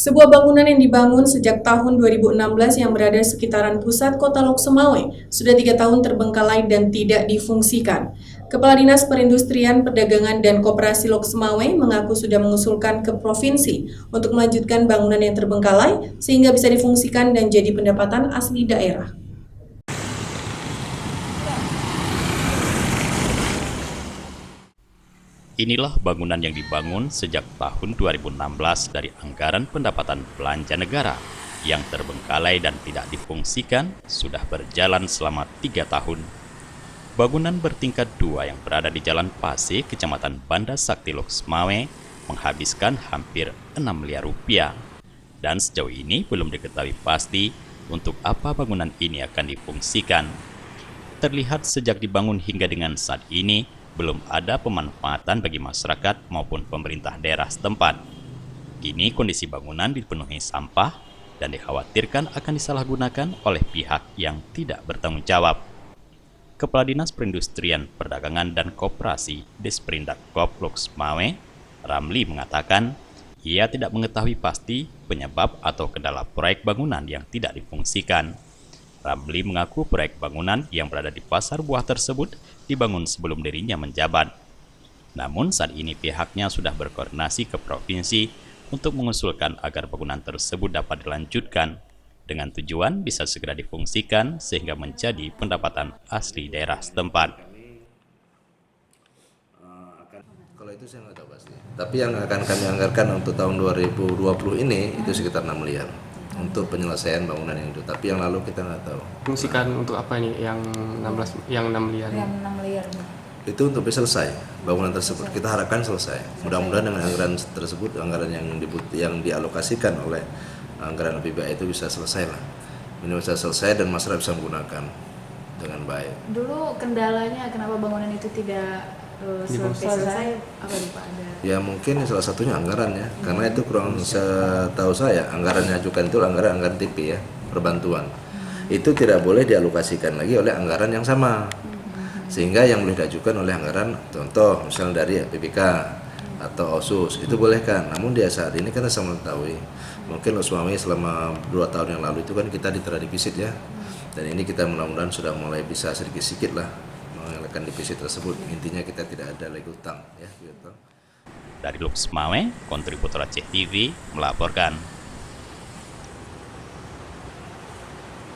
Sebuah bangunan yang dibangun sejak tahun 2016 yang berada sekitaran pusat kota Lok Sumawe sudah 3 tahun terbengkalai dan tidak difungsikan. Kepala Dinas Perindustrian, Perdagangan, dan Koperasi Lok Sumawe mengaku sudah mengusulkan ke provinsi untuk melanjutkan bangunan yang terbengkalai sehingga bisa difungsikan dan jadi pendapatan asli daerah. Inilah bangunan yang dibangun sejak tahun 2016 dari anggaran pendapatan belanja negara yang terbengkalai dan tidak difungsikan sudah berjalan selama 3 tahun. Bangunan bertingkat 2 yang berada di Jalan Pase, Kecamatan Banda Sakti Lok Sumawe, menghabiskan hampir 6 miliar rupiah. Dan sejauh ini belum diketahui pasti untuk apa bangunan ini akan difungsikan. Terlihat sejak dibangun hingga dengan saat ini, belum ada pemanfaatan bagi masyarakat maupun pemerintah daerah setempat. Kini kondisi bangunan dipenuhi sampah dan dikhawatirkan akan disalahgunakan oleh pihak yang tidak bertanggung jawab. Kepala Dinas Perindustrian, Perdagangan, dan Koperasi Disperindak Lok Sumawe, Ramli mengatakan, ia tidak mengetahui pasti penyebab atau kendala proyek bangunan yang tidak difungsikan. Ramli mengaku proyek bangunan yang berada di Pasar Buah tersebut dibangun sebelum dirinya menjabat. Namun saat ini pihaknya sudah berkoordinasi ke provinsi untuk mengusulkan agar bangunan tersebut dapat dilanjutkan dengan tujuan bisa segera difungsikan sehingga menjadi pendapatan asli daerah setempat. Kalau itu saya nggak tahu pasti. Tapi yang akan kami anggarkan untuk tahun 2020 ini itu sekitar 6 miliar untuk penyelesaian bangunan yang itu. Tapi yang lalu kita nggak tahu. Fungsikan untuk apa ini yang 6 miliar? Yang 6 miliar. Itu untuk selesai bangunan tersebut. Kita harapkan selesai. Mudah-mudahan dengan anggaran tersebut, anggaran yang dialokasikan oleh anggaran APBD itu bisa selesai lah. Ini bisa selesai dan masyarakat bisa menggunakan dengan baik. Dulu kendalanya kenapa bangunan itu tidak selesai apa nih Pak? Ada? Ya mungkin salah satunya anggaran ya, karena itu kurang setahu saya anggaran yang diajukan itu anggaran TP ya, perbantuan. Itu tidak boleh dialokasikan lagi oleh anggaran yang sama. Sehingga yang boleh diajukan oleh anggaran, contoh misalnya dari PPK atau OSUS, itu boleh kan. Namun di saat ini kan saya mengetahui, mungkin Lok Sumawe selama 2 tahun yang lalu itu kan kita diterima defisit ya. Dan ini kita mudah-mudahan sudah mulai bisa sedikit-sedikit lah mengelakkan defisit tersebut. Intinya kita tidak ada lagi utang ya gitu. Dari Lok Sumawe, kontributor Aceh TV melaporkan.